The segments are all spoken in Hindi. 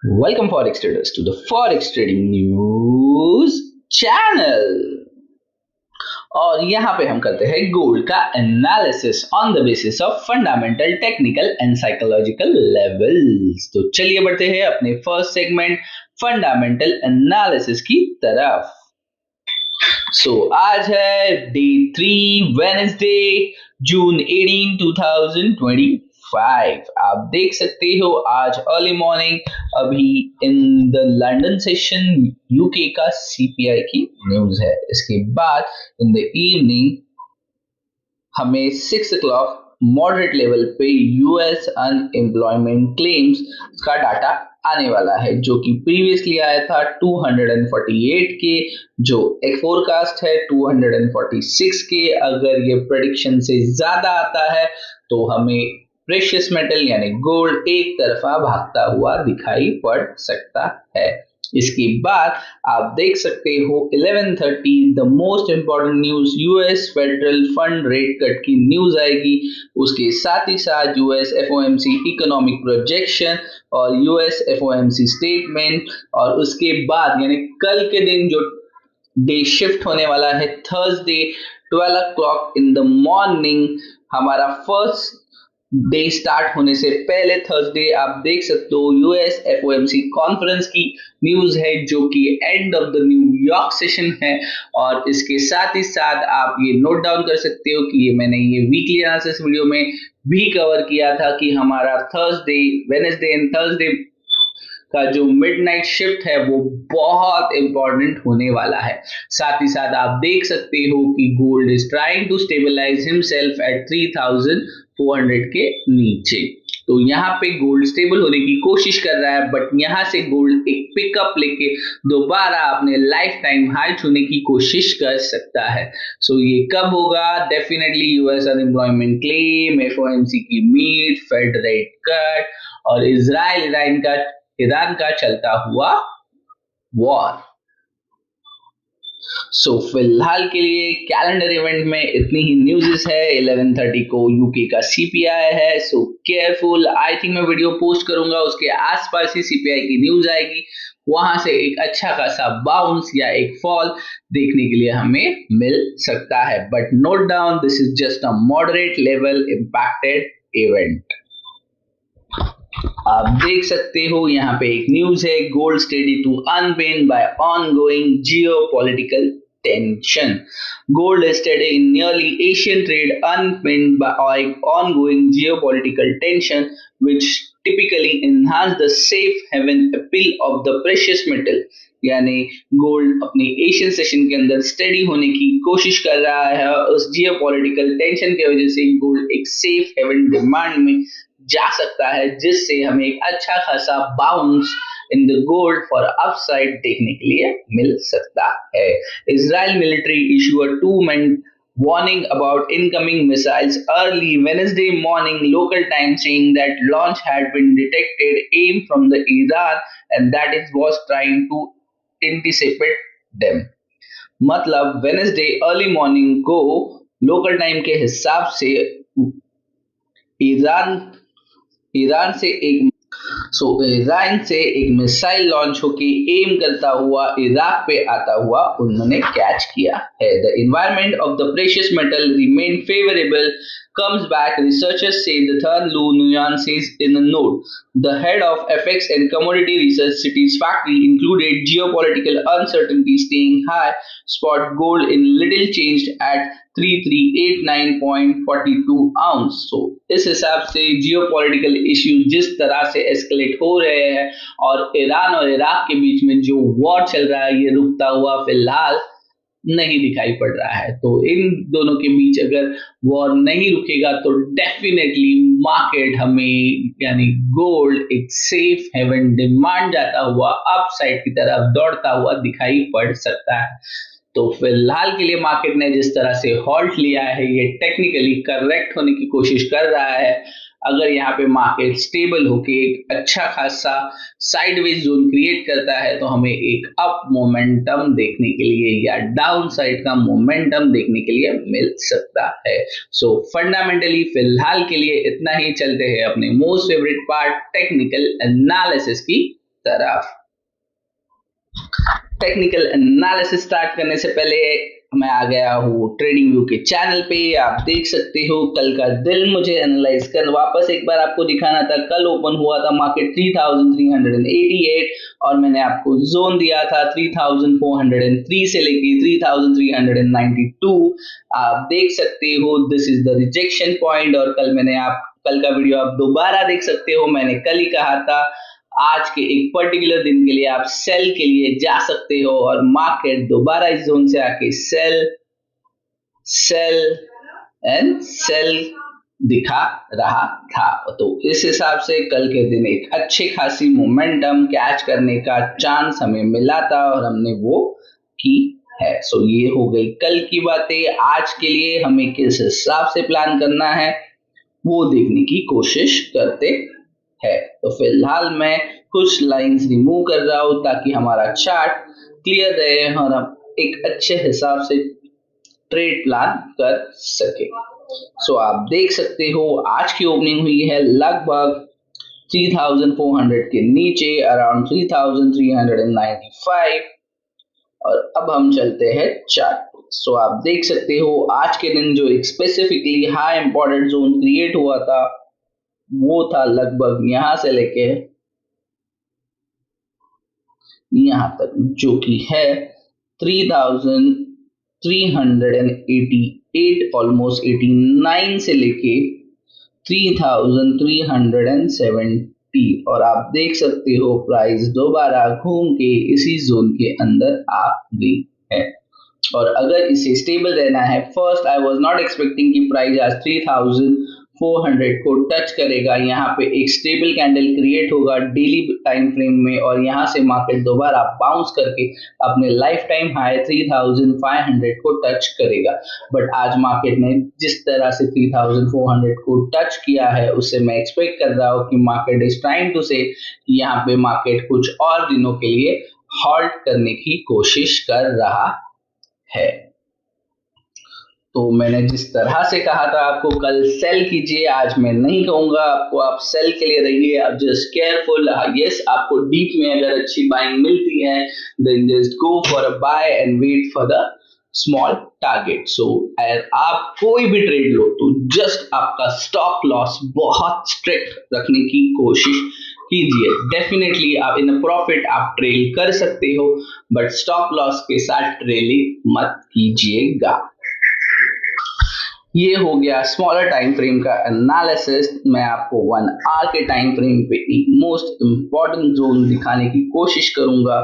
Welcome Forex traders to the Forex Trading News channel. और यहाँ पे हम करते हैं गोल्ड का analysis on the basis of fundamental, technical and psychological levels. तो चलिए बढ़ते हैं अपने फर्स्ट सेगमेंट फंडामेंटल एनालिसिस की तरफ। आज है डे 3 वेडनेसडे जून 18 2025। आप देख सकते हो आज अर्ली मॉर्निंग अभी in the London session UK का सीपीआई की न्यूज है। इसके बाद इन द इवनिंग हमें 6 o'clock मॉडरेट लेवल पे यूएस अनएम्प्लॉयमेंट क्लेम्स का डाटा आने वाला है, जो कि प्रीवियसली आया था 248 के, जो एक फोरकास्ट है 246 के। अगर ये प्रेडिक्शन से ज्यादा आता है तो हमें प्रेशियस मेटल यानी गोल्ड एक तरफा भागता हुआ दिखाई पड़ सकता है। इसके बाद आप देख सकते हो 11:30 the most important news, US federal fund rate cut की न्यूज आएगी। उसके साथ ही साथ यूएस एफओएमसी इकोनॉमिक प्रोजेक्शन और यूएस एफओएमसी स्टेटमेंट। और उसके बाद यानी कल के दिन जो डे शिफ्ट होने वाला है Thursday 12 o'clock in the morning, हमारा फर्स्ट डे स्टार्ट होने से पहले थर्सडे आप देख सकते हो यूएस एफओएमसी कॉन्फ्रेंस की न्यूज है, जो कि end of the New York session है। और इसके साथ ही साथ आप ये नोट डाउन कर सकते हो कि मैंने ये वीकली एनालिसिस वीडियो में भी कवर किया था कि हमारा थर्सडे, वेडनेसडे एंड थर्सडे का जो मिडनाइट शिफ्ट है वो बहुत इंपॉर्टेंट होने वाला है। साथ ही साथ आप देख सकते हो कि gold is trying to stabilise himself at 3400 के नीचे। तो यहाँ पे गोल्ड स्टेबल होने की कोशिश कर रहा है, बट यहाँ से गोल्ड एक पिकअप लेके दोबारा अपने लाइफ टाइम हाई छूने की कोशिश कर सकता है। ये कब होगा? Definitely US unemployment claim, FOMC की मीट, फेड रेट कट और ईरान का चलता हुआ वॉर। फिलहाल के लिए कैलेंडर इवेंट में इतनी ही न्यूज़ है। 11:30 को यूके का सीपीआई है, सो केयरफुल। आई थिंक मैं वीडियो पोस्ट करूंगा, उसके आसपास ही सीपीआई की न्यूज आएगी, वहां से एक अच्छा खासा बाउंस या एक फॉल देखने के लिए हमें मिल सकता है। But note down, this is just a moderate level impacted event. आप देख सकते हो यहाँ पे एक न्यूज है, gold steady to underpin by ongoing geopolitical tension. Gold is steady in nearly Asian trade unpinned by ongoing geopolitical tension, which typically enhance the safe haven appeal of the precious metal. यानी गोल्ड अपनी एशियन सेशन के अंदर स्टेडी होने की कोशिश कर रहा है। उस जियोपॉलिटिकल टेंशन की वजह से गोल्ड एक सेफ हेवन डिमांड में जा सकता है, जिससे हमें एक अच्छा खासा bounce in the gold for upside देखने के लिए मिल सकता है। Israel military issue a 2-month warning about incoming missiles early Wednesday morning local time, saying that launch had been detected aim from the Iran and that it was trying to anticipate them। मतलब वेनेसडे अर्ली मॉर्निंग को लोकल टाइम के हिसाब से ईरान से एक मिसाइल लॉन्च होके एम करता हुआ इराक पे आता हुआ उन्होंने कैच किया है। The environment of the precious metal remain favourable comes back, researchers say, the third Lu Nguyen says in a note. The head of FX and Commodity Research Cities Factory included geopolitical uncertainty staying high, spot gold in little changed at 3389.42 ounce। इस हिसाब से जियोपॉलिटिकल इश्यू जिस तरह से एस्केलेट हो रहे हैं और ईरान और इराक के बीच में जो वॉर चल रहा है, ये रुकता हुआ फिलहाल नहीं दिखाई पड़ रहा है। तो इन दोनों के बीच अगर वॉर नहीं रुकेगा तो डेफिनेटली मार्केट हमें यानी गोल्ड एक सेफ हेवन डिमांड जाता हुआ अपसाइड की तरफ दौड़ता हुआ दिखाई पड़ सकता है। तो फिलहाल के लिए मार्केट ने जिस तरह से हॉल्ट लिया है, ये टेक्निकली करेक्ट होने की कोशिश कर रहा है। अगर यहाँ पे मार्केट स्टेबल होके एक अच्छा खासा साइडवेज जोन क्रिएट करता है तो हमें एक अप मोमेंटम देखने के लिए या डाउन साइड का मोमेंटम देखने के लिए मिल सकता है। फंडामेंटली फिलहाल के लिए इतना ही। चलते हैं अपने most favourite part technical analysis की तरफ। टेक्निकल एनालिसिस स्टार्ट करने से पहले मैं आ गया हूँ ट्रेडिंग व्यू के चैनल पे। आप देख सकते हो कल का दिन मुझे एनालाइज कर वापस एक बार आपको दिखाना था। कल ओपन हुआ था मार्केट 3388 और मैंने आपको जोन दिया था 3403 से लेके 3392। आप देख सकते हो this is the rejection point. और कल का वीडियो आप दोबारा देख सकते हो। मैंने कल ही कहा था आज के एक पर्टिकुलर दिन के लिए आप सेल के लिए जा सकते हो और मार्केट दोबारा इस जोन से आके सेल सेल एंड सेल दिखा रहा था। तो इस हिसाब से कल के दिन एक अच्छी खासी मोमेंटम कैच करने का चांस हमें मिला था और हमने वो की है। सो ये हो गई कल की बातें। आज के लिए हमें किस हिसाब से प्लान करना है वो देखने की कोशिश करते है। तो फिलहाल मैं कुछ लाइंस रिमूव कर रहा हूं ताकि हमारा चार्ट क्लियर रहे और हम एक अच्छे हिसाब से ट्रेड प्लान कर सके। सो आप देख सकते हो आज की ओपनिंग हुई है लगभग 3400 के नीचे अराउंड 3395 और अब हम चलते हैं चार्ट। सो आप देख सकते हो आज के दिन जो एक specifically high important zone create हुआ था वो था लगभग यहां से लेके यहां तक, जो कि है 3388 ऑलमोस्ट 89 से लेके 3370। और आप देख सकते हो प्राइस दोबारा घूम के इसी जोन के अंदर आ गई है। और अगर इसे स्टेबल रहना है, first I was not expecting कि प्राइस आज 3400 को टच करेगा। यहाँ पे एक स्टेबल कैंडल क्रिएट होगा डेली टाइम फ्रेम में और यहाँ से मार्केट दोबारा बाउंस करके अपने लाइफ टाइम हाई 3500 को टच करेगा। बट आज मार्केट ने जिस तरह से 3400 को टच किया है उससे मैं एक्सपेक्ट कर रहा हूँ कि मार्केट इज ट्राइंग टू से यहाँ पे मार्केट कुछ और दिनों के लिए हॉल्ट करने की कोशिश कर रहा है। तो मैंने जिस तरह से कहा था आपको कल सेल कीजिए, आज मैं नहीं कहूंगा आपको आप सेल के लिए रहिए। आप जस्ट केयरफुल। यस, आपको डीप में अगर अच्छी बाइंग मिलती है then just go for a buy and wait for the small target. So आप कोई भी ट्रेड लो तो जस्ट आपका स्टॉप लॉस बहुत स्ट्रिक्ट रखने की कोशिश कीजिए। डेफिनेटली आप इन प्रॉफिट आप ट्रेल कर सकते हो बट स्टॉप लॉस के साथ ट्रेलिंग मत कीजिएगा। ये हो गया स्मॉलर टाइम फ्रेम का एनालिसिस। मैं आपको 1 आवर के टाइम फ्रेम पे एक मोस्ट इंपॉर्टेंट जोन दिखाने की कोशिश करूंगा।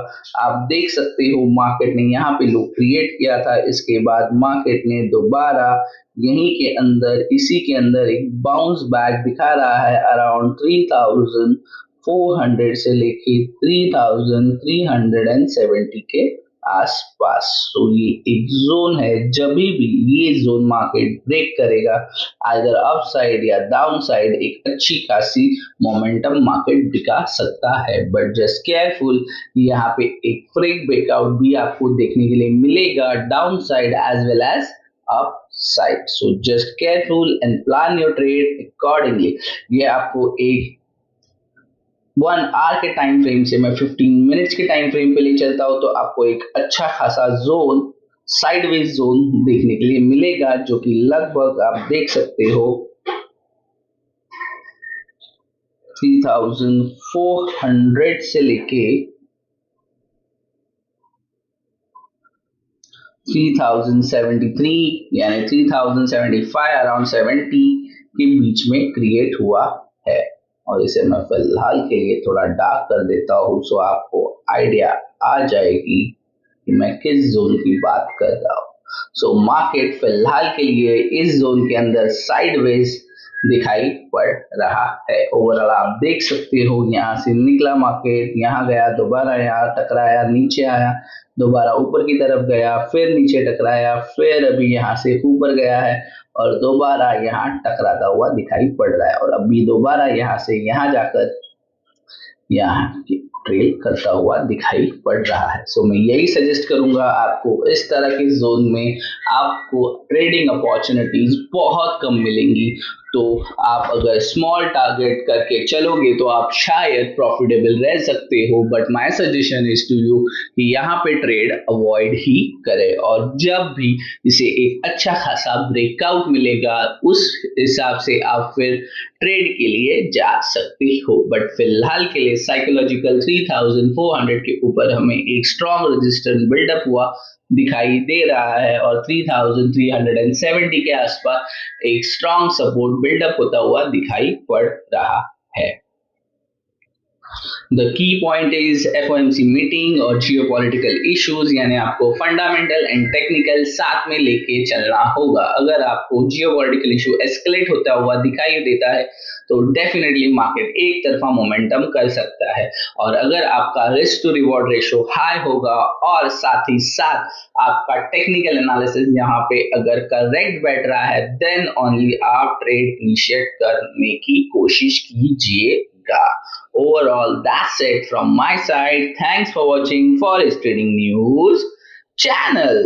आप देख सकते हो मार्केट ने यहाँ पे लो क्रिएट किया था, इसके बाद मार्केट ने दोबारा यहीं के अंदर इसी के अंदर एक बाउंस बैक दिखा रहा है अराउंड 3400 से लेके 3370 के आसपास। तो ये एक जोन है, जब भी ये जोन मार्केट ब्रेक करेगा आइदर अप साइड या डाउन साइड एक अच्छी खासी मोमेंटम मार्केट दिखा सकता है। बट जस्ट केयरफुल, यहाँ पे एक फ्रेक ब्रेकआउट भी आपको देखने के लिए मिलेगा down side as well as up side. So just careful and plan your trade accordingly. ये आपको एक 1 आवर के टाइम फ्रेम से मैं 15 मिनट्स के टाइम फ्रेम पे ले चलता हूं तो आपको एक अच्छा खासा जोन साइडवेज जोन देखने के लिए मिलेगा, जो कि लगभग आप देख सकते हो 3400 से लेके 3073 यानी 3075 अराउंड 70 के बीच में क्रिएट हुआ है। और इसे मैं फिलहाल के लिए थोड़ा डार्क कर देता हूं सो आपको आइडिया आ जाएगी कि मैं किस जोन की बात कर रहा हूं। सो मार्केट फिलहाल के लिए इस जोन के अंदर साइडवेज दिखाई पड़ रहा है। ओवरऑल आप देख सकते हो यहाँ से निकला मार्केट, यहाँ गया, दोबारा यहाँ टकराया, नीचे आया, दोबारा ऊपर की तरफ गया, फिर नीचे टकराया, फिर अभी यहाँ से ऊपर गया है और दोबारा यहाँ टकराता हुआ दिखाई पड़ रहा है और अभी दोबारा यहाँ से यहाँ जाकर यहाँ ट्रेल करता हुआ दिखाई पड़ रहा है। सो मैं यही सजेस्ट करूंगा आपको, इस तरह के जोन में आपको ट्रेडिंग अपॉर्चुनिटीज बहुत कम मिलेंगी। तो आप अगर स्मॉल टारगेट करके चलोगे तो आप शायद प्रॉफिटेबल रह सकते हो, but my suggestion is to you कि यहाँ पे ट्रेड अवॉइड ही करें, और जब भी इसे एक अच्छा खासा ब्रेकआउट मिलेगा उस हिसाब से आप फिर ट्रेड के लिए जा सकते हो। बट फिलहाल के लिए साइकोलॉजिकल 3400 के ऊपर हमें एक स्ट्रॉन्ग रेजिस्टेंस बिल्डअप हुआ दिखाई दे रहा है, और 3370 के आसपास एक स्ट्रॉन्ग सपोर्ट बिल्डअप होता हुआ दिखाई पड़ रहा है। The key point is FOMC meeting और जियोपॉलिटिकल इश्यूज, यानी आपको फंडामेंटल एंड टेक्निकल साथ में लेके चलना होगा। अगर आपको जियोपॉलिटिकल इशू एस्केलेट होता हुआ दिखाई देता है तो डेफिनेटली मार्केट एक तरफा मोमेंटम कर सकता है, और अगर आपका risk to reward ratio high होगा और साथ ही साथ आपका टेक्निकल एनालिसिस यहाँ पे अगर करेक्ट बैठ रहा है, देन ओनली आप ट्रेड इनिशिएट करने की कोशिश कीजिएगा। Overall, that's it from my side. Thanks for watching Forex Trading News channel.